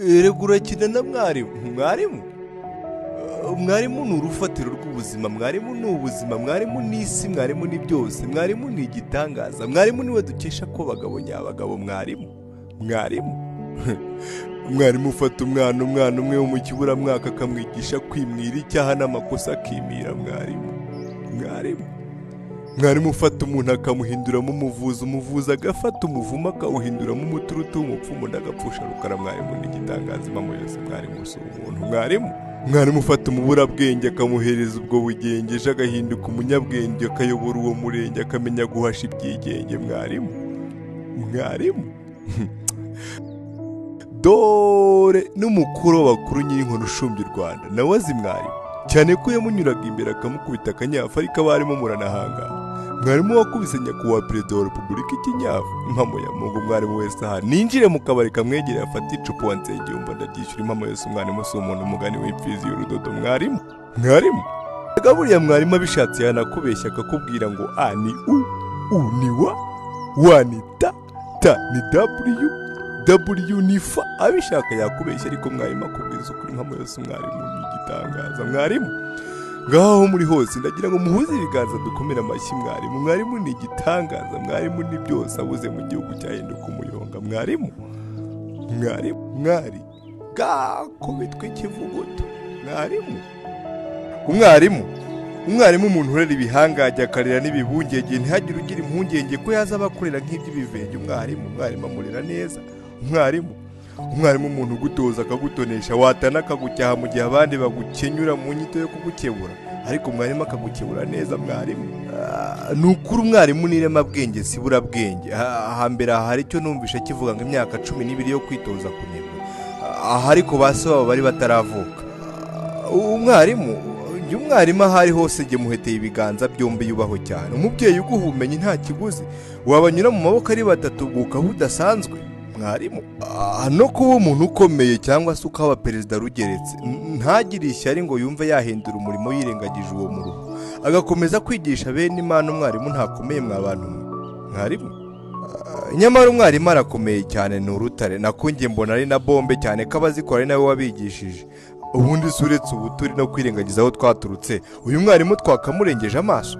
Erega urakina na mwarimu. Mwarimu ni urufatiro rw'ubuzima, mwarimu ni ubuzima, mwarimu ni isi, mwarimu ni byose, mwarimu ni igitangaza, mwarimu niwe dukesha ko bagabo nyabagabo. Mwarimu ufata umwana umwe wo mu kiburamwaka akamwigisha kwimwira icyaha n'amakosa akimira. Mwarimu ufata umuntu akamuhinduramo umuvuzi agafata umuvumo akawuhinduramo umuturutu w'umupfumu ndagapfusha rukara. Mwarimu ni igitangaza, impamo yose mwarimu si umuntu. Mwarimu ufata umuburabwenge akamuhereza ubwo bugengeje agahinduka umunyabwenge akayobora uwo murenge akamenya guhasha ibyigenge. Mwarimu dore n'umukuru w'abakuru nyir'inkoni ushumbye u Rwanda nawe azi mwarimu, cyane ko yamunyuraga imbere akamukubita akanyafu ariko abarimo muranahangara. Mwarimu wakubise nyakubahwa perezida wa repubulika ikinyafu, impamo ya Mungu. Mwarimu wese aha ninjire mu kabari kamwegereye afata icupa wansengiyumva ndaryishyura. Impamo yose umwarimu si umuntu, umugani w'imfizi y'urudodo. Mwarimu buriya mwarimu abishatse yanakubeshya akakubwira ngo a ni u ni wa ni ta ni w ni fa. Abishaka yakubeshya ariko mwarimu akubwiza ukuri. Impamo yose umwarimu ni igitangaza. Ngaho muri hose ndagira ngo muhuze ibiganza dukomere amashyi mwarimu. Mwarimu ni igitangaza, mwarimu ni byose, abuze mu gihugu cyahinduka umuyonga. Mwari gakubitwe ikivuguto. Umwarimu umuntu urera ibihangaje akarera n'ibibungenge, ntihagire ugira impungenge ko yaza abakorera nk'iby'ibivenge. Umwarimu amurera neza. Umwarimu umuntu ugutoza akagutonesha, watana akagucyaha mu gihe abandi bagukenyura mu nyito yo kugukebura, ariko mwarimu akagukebura neza. Ni ukuri umwarimu ni iremabwenge si burabwenge. Hambere aha hari icyo numvisha kivuga ngo imyaka 12 yo kwitoza kunebwa, ariko base babo bari bataravuka. Umwarimu ahari hose jye muheteye ibiganza byombi yubaho cyane. Umubyeyi uguha ubumenyi nta kiguzi, wabanyura mu maboko ari batatu ubwuka budasanzwe. Mwarimu no kuba umuntu ukomeye cyangwa se ukaba perezida rugeretse, ntagire ishyari ngo yumve yahindura umurimo yirengagije uwo muruho, agakomeza kwigisha bene Imana. Umwarimu ntakomeye mw'abantu mwe. Nyamara umwarimu arakomeye cyane, ni urutare. Nakungiye mbona ari na bombe cyane ko abazikora ari nawe wabigishije. Ubundi suretse ubuturi no kwirengagiza aho twaturutse, uyu mwarimu twakamurengeje amaso.